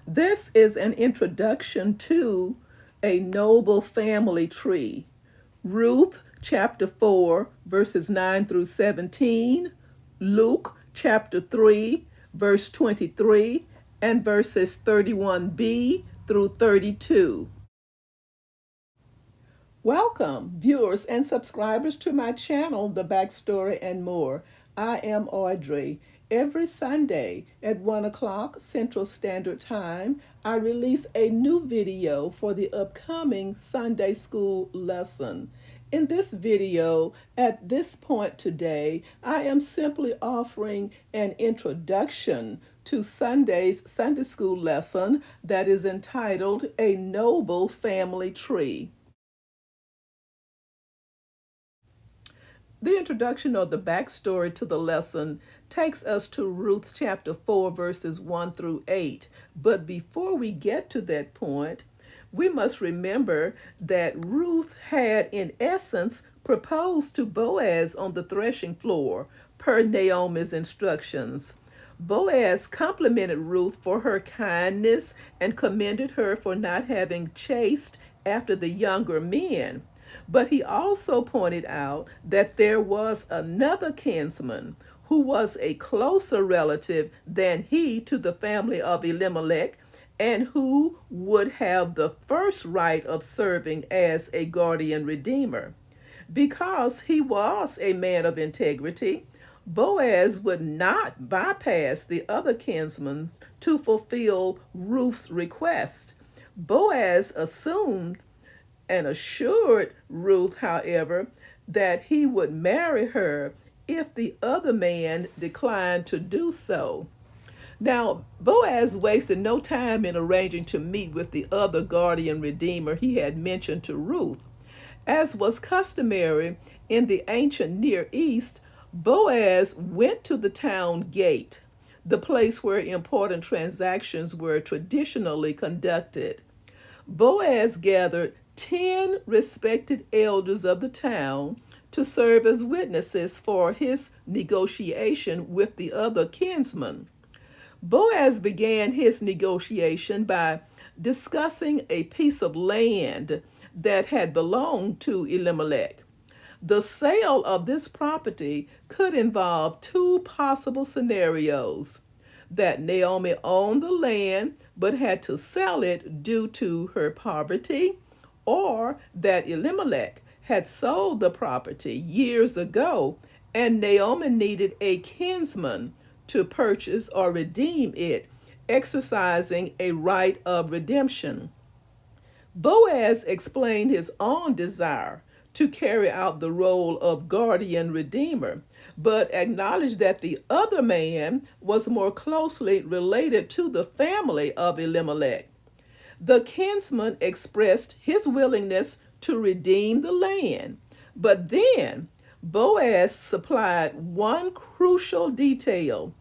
This is an introduction to a noble family tree. Ruth chapter 4, verses 9 through 17, Luke chapter 3, verse 23, and verses 31b through 32. Welcome, viewers and subscribers, to my channel, The Backstory and More. I am Audrey. Every Sunday at 1 o'clock Central Standard Time, I release a new video for the upcoming Sunday school lesson. In this video, at this point today, I am simply offering an introduction to Sunday's Sunday school lesson that is entitled A Noble Family Tree. The introduction or the backstory to the lesson takes us to Ruth chapter 4, verses 1 through 8. But before we get to that point, we must remember that Ruth had, in essence, proposed to Boaz on the threshing floor, per Naomi's instructions. Boaz complimented Ruth for her kindness and commended her for not having chased after the younger men. But he also pointed out that there was another kinsman who was a closer relative than he to the family of Elimelech, and who would have the first right of serving as a guardian redeemer. Because he was a man of integrity, Boaz would not bypass the other kinsmen to fulfill Ruth's request. Boaz assumed and assured Ruth, however, that he would marry her if the other man declined to do so. Now, Boaz wasted no time in arranging to meet with the other guardian redeemer he had mentioned to Ruth. As was customary in the ancient Near East, Boaz went to the town gate, the place where important transactions were traditionally conducted. Boaz gathered 10 respected elders of the town to serve as witnesses for his negotiation with the other kinsman. Boaz began his negotiation by discussing a piece of land that had belonged to Elimelech. The sale of this property could involve two possible scenarios: that Naomi owned the land but had to sell it due to her poverty, or that Elimelech had sold the property years ago and Naomi needed a kinsman to purchase or redeem it, exercising a right of redemption. Boaz explained his own desire to carry out the role of guardian redeemer, but acknowledged that the other man was more closely related to the family of Elimelech. The kinsman expressed his willingness to redeem the land, but then Boaz supplied one crucial detail: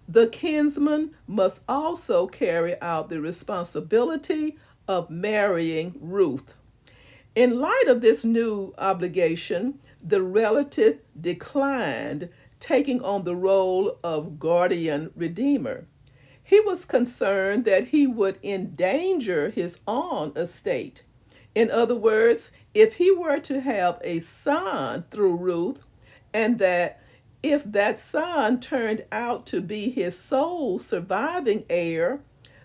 the kinsman must also carry out the responsibility of marrying Ruth. In light of this new obligation, the relative declined taking on the role of guardian redeemer. He was concerned that he would endanger his own estate. In other words, if he were to have a son through Ruth, and that if that son turned out to be his sole surviving heir,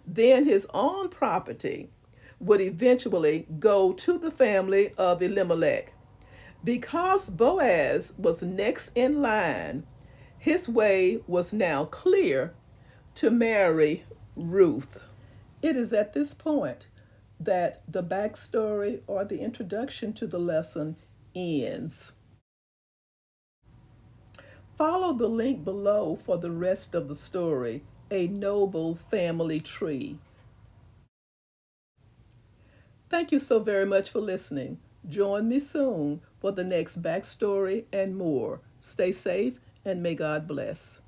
then his own property would eventually go to the family of Elimelech. Because Boaz was next in line, his way was now clear to marry Ruth. It is at this point that the backstory or the introduction to the lesson ends. Follow the link below for the rest of the story, A Noble Family Tree. Thank you so very much for listening. Join me soon for the next backstory and more. Stay safe and may God bless.